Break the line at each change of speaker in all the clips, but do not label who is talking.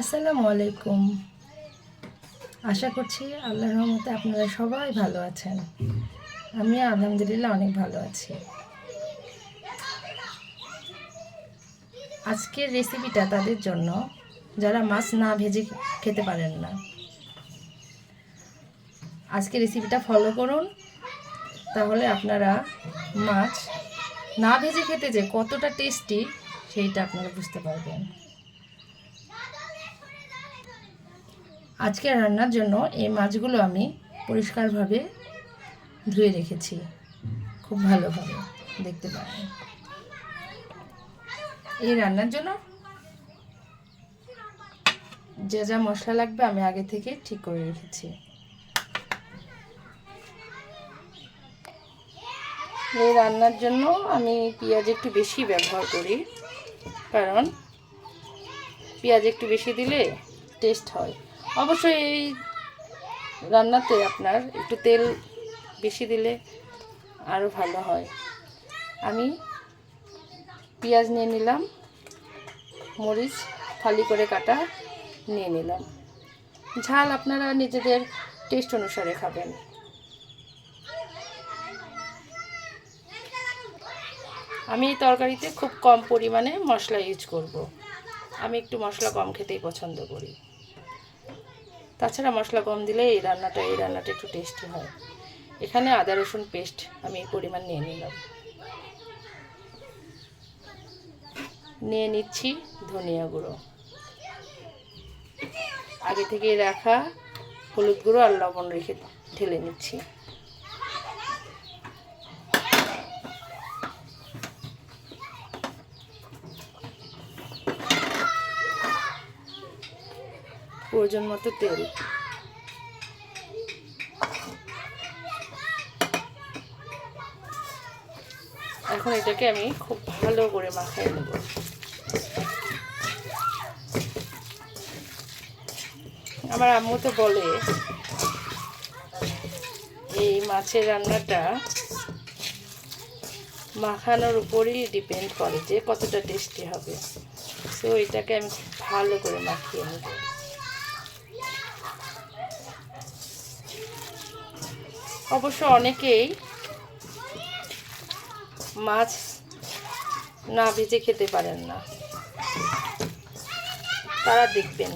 আসসালামু আলাইকুম। আশা করছি আল্লাহর রহমতে আপনারা সবাই ভালো আছেন। আমি আলহামদুলিল্লাহ অনেক ভালো আছি। আজকের রেসিপিটা তাদের জন্য যারা মাছ না ভেজে খেতে পারেন না। আজকের রেসিপিটা ফলো করুন, তাহলে আপনারা মাছ না ভেজে খেতে যে কতটা টেস্টি সেইটা আপনারা বুঝতে পারবেন। আজকে রান্নার জন্য এই মাছগুলো আমি পরিষ্কারভাবে ধুয়ে রেখেছি, খুব ভালোভাবে দেখতে পারেন। এই রান্নার জন্য যা যা মশলা লাগবে আমি আগে থেকে ঠিক করে রেখেছি। এই রান্নার জন্য আমি পেঁয়াজ একটু বেশি ব্যবহার করি, কারণ পেঁয়াজ একটু বেশি দিলে টেস্ট হয়। অবশ্যই এই রান্নাতে আপনার একটু তেল বেশি দিলে আরও ভালো হয়। আমি পেঁয়াজ নিয়ে নিলাম, মরিচ ফালি করে কাটা নিয়ে নিলাম। ঝাল আপনারা নিজেদের টেস্ট অনুসারে খাবেন। আমি এই তরকারিতে খুব কম পরিমাণে মশলা ইউজ করব। আমি একটু মশলা কম খেতেই পছন্দ করি। তাছাড়া মশলা কম দিলে এই রান্নাটা একটু টেস্টি হয়। এখানে আদা রসুন পেস্ট আমি এই পরিমাণ নিয়ে নিলাম। নিয়ে নিচ্ছি ধনিয়া গুঁড়ো, আগে থেকে রাখা হলুদ গুঁড়ো আর লবণ রেখে ঢেলে নিচ্ছি। প্রয়োজন মতো তেল। এখন এটাকে আমি খুব ভালো করে মাখিয়ে নেব। আমার আম্মু তো বলে এই মাছের রান্নাটা মাখানোর উপরই ডিপেন্ড করে যে কতটা টেস্টি হবে। সো এটাকে আমি ভালো করে মাখিয়ে নেব। অবশ্য অনেকেই মাছ না ভেজে খেতে পারেন না, তারা দেখবেন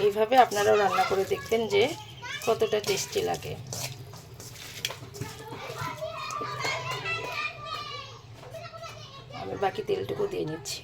এইভাবে আপনারাও রান্না করে দেখবেন যে কতটা টেস্টি লাগে। আমি বাকি তেলটুকু দিয়ে নিচ্ছি।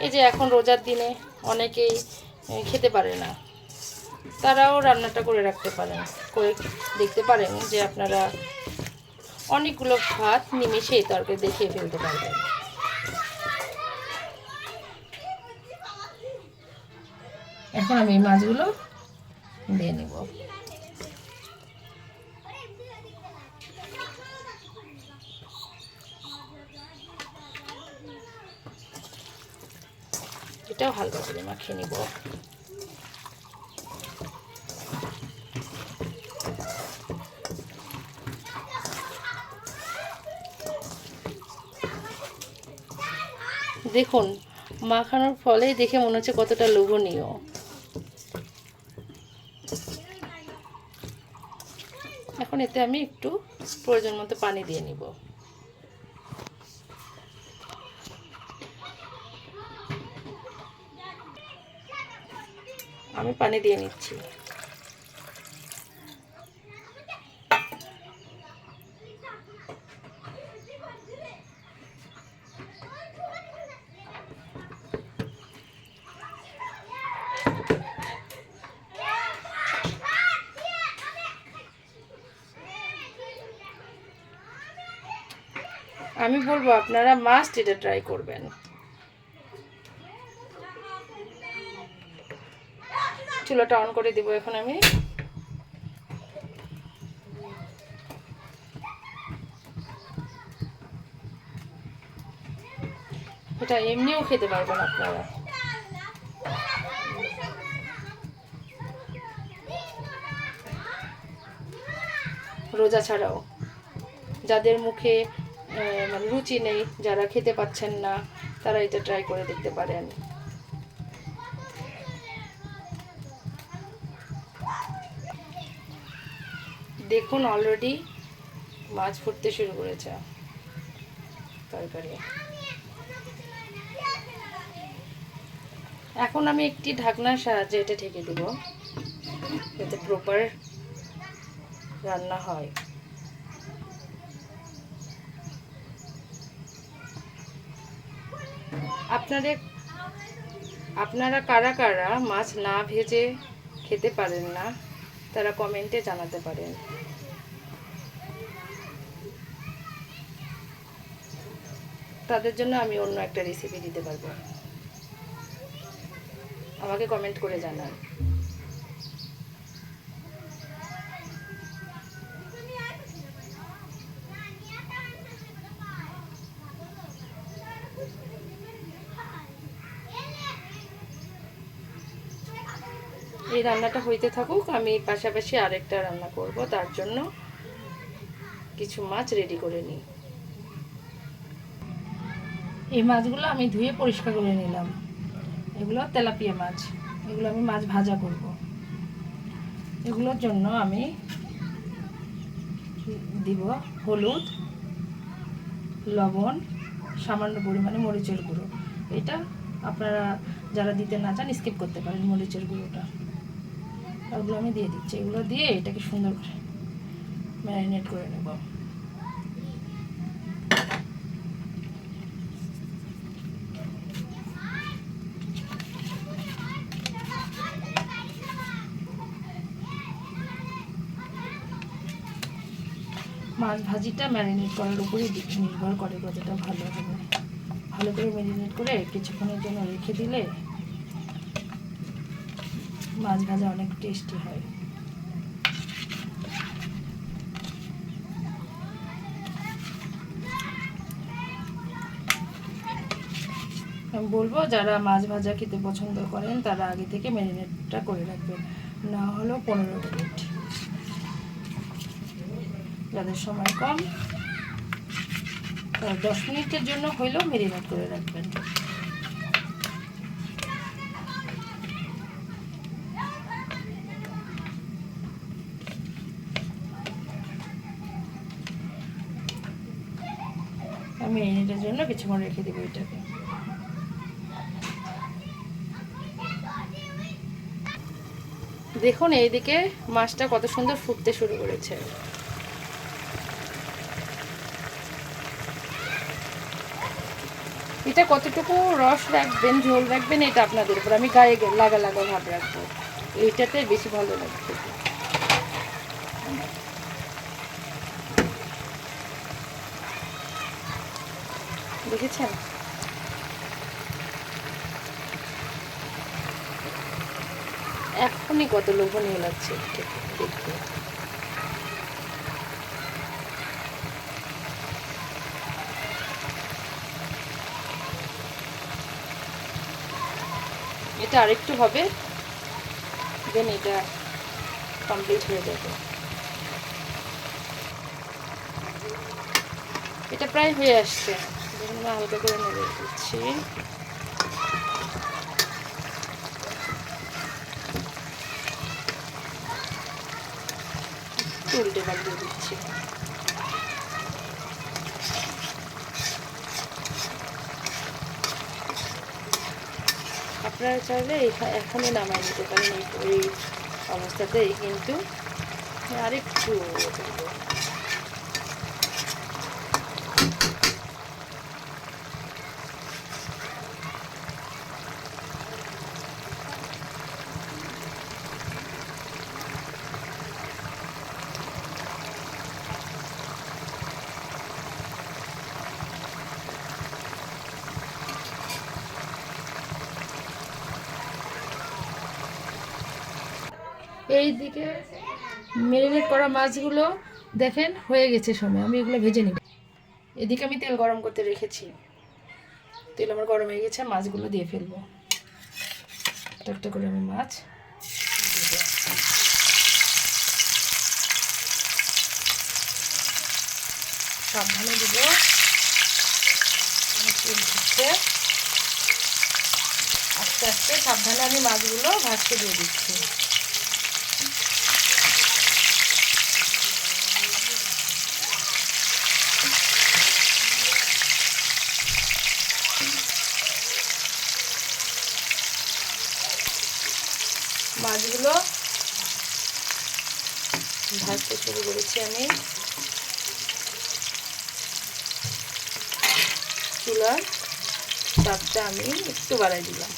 এই যে এখন রোজার দিনে অনেকেই খেতে পারে না, তারাও রান্নাটা করে রাখতে পারেন, করে দেখতে পারেন যে আপনারা অনেকগুলো ভাত নিমেষে এই তরকারি দেখিয়ে ফেলতে পারবেন। এখন আমি এই মাছগুলো দিয়ে নেব। এটাও হালকা করে মাখিয়ে নিব। দেখুন মাখানোর ফলে দেখে মনে হচ্ছে কতটা লোভনীয়। এখন এতে আমি একটু প্রয়োজন মতো পানি দিয়ে নিব। আমি পানি দিয়ে নিচ্ছি। আমি বলবো আপনারা মাস্ট এটা ট্রাই করবেন। চুলাটা অন করে দিব এখন আমি। এটা এমনিও খেতে পারবেন আপনারা। রোজা ছাড়াও যাদের মুখে মানে রুচি নেই, যারা খেতে পাচ্ছেন না, তারা এটা ট্রাই করে দেখতে পারেন। দেখুন অলরেডি মাছ ফুটতে শুরু করেছে তরকারি। এখন আমি একটি ঢাকনার সাহায্যে এটা ঢেকে দেব, যাতে প্রপার রান্না হয়। আপনারা কারা কারা মাছ না ভেজে খেতে পারেন না, তারা কমেন্টে জানাতে পারেন। তাদের জন্য আমি অন্য একটা রেসিপি দিতে পারবো, আমাকে কমেন্ট করে জানান। এই রান্নাটা হইতে থাকুক, আমি পাশাপাশি আরেকটা রান্না করব, তার জন্য কিছু মাছ রেডি করে নিই। এই মাছগুলো আমি ধুয়ে পরিষ্কার করে নিলাম। এগুলো তেলাপিয়া মাছ, এগুলো আমি মাছ ভাজা করব। এগুলোর জন্য আমি দিব হলুদ, লবণ, সামান্য পরিমাণে মরিচের গুঁড়ো। এটা আপনারা যারা দিতে না চান স্কিপ করতে পারেন মরিচের গুঁড়োটা। ওগুলো আমি দিয়ে দিচ্ছি। এগুলো দিয়ে এটাকে সুন্দর করে ম্যারিনেট করে নেব। মাছ ভাজিটা ম্যারিনেট করার উপরেই নির্ভর করে কতটা ভালো হবে। ভালো করে ম্যারিনেট করে কিছুক্ষণের জন্য রেখে দিলে মাছ ভাজা অনেক টেস্টি হয়। আমি বলবো যারা মাছ ভাজা খেতে পছন্দ করেন তারা আগে থেকে ম্যারিনেটটা করে রাখবেন, না হলেও 15 মিনিট। যাদের সময় কম তারা 10 মিনিটের জন্য হইলেও ম্যারিনেট করে রাখবেন। আমি ম্যারিনেটের জন্য কিছুক্ষণ রেখে দেবো এটাকে। দেখুন এইদিকে মাছটা কত সুন্দর ফুটতে শুরু করেছে। এটা কতটুকু রস রাখবেন, ঝোল রাখবেন, এটা আপনাদের উপর। আমি গায়ে লাগা লাগা ভাব রাখবো, এইটাতে বেশি ভালো লাগবে। দেখেছেন এখনই কত লোভনীয় লাগছে দেখতে। এটা আরেকটু হবে, দেন এটা কমপ্লিট হয়ে যাবে। এটা প্রায় হয়ে আসছে, দেখুন হালকা করে নেড়ে দিচ্ছি। উল্টে পাল্টে দিচ্ছি। আপনারা চাইলে এখনই নামায় নিতে পারেন এই অবস্থাতেই, কিন্তু আরেকটু এই দিকে ম্যারিনেট করা মাছগুলো দেখেন হয়ে গেছে সময়, আমি এগুলো ভেজে নিব। এদিকে আমি তেল গরম করতে রেখেছি। তেল আমার গরম হয়ে গেছে, মাছগুলো দিয়ে ফেলবো। একটা একটা করে আমি মাছ দেবো। সাবধানে দিব, তেল দিচ্ছে আস্তে আস্তে। সাবধানে আমি মাছগুলো ভাজতে দিয়ে দিচ্ছি। মাছগুলো ভাজতে শুরু করেছি আমি। চুলার তাপটা আমি একটু বাড়াই দিলাম,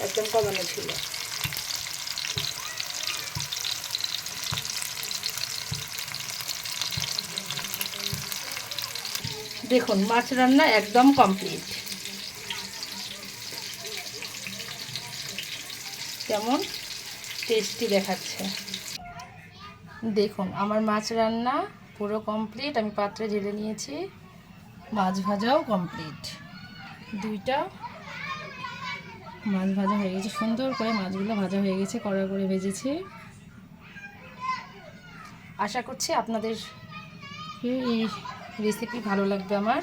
একদম কমানো ছিল। দেখুন মাছ রান্না একদম কমপ্লিট। কেমন টেস্টি দেখাচ্ছে দেখুন। আমার মাছ রান্না পুরো কমপ্লিট। আমি পাত্রে ঢেলে নিয়েছি। মাছ ভাজাও কমপ্লিট। দুইটা মাছ ভাজা হয়ে গেছে, সুন্দর করে মাছগুলো ভাজা হয়ে গেছে, কড়া করে ভেজেছি। আশা করছি আপনাদের এই রেসিপি ভালো লাগবে আমার।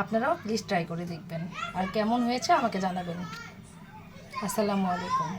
আপনারাও প্লিজ ট্রাই করে দেখবেন, আর কেমন হয়েছে আমাকে জানাবেন। আসসালামু আলাইকুম।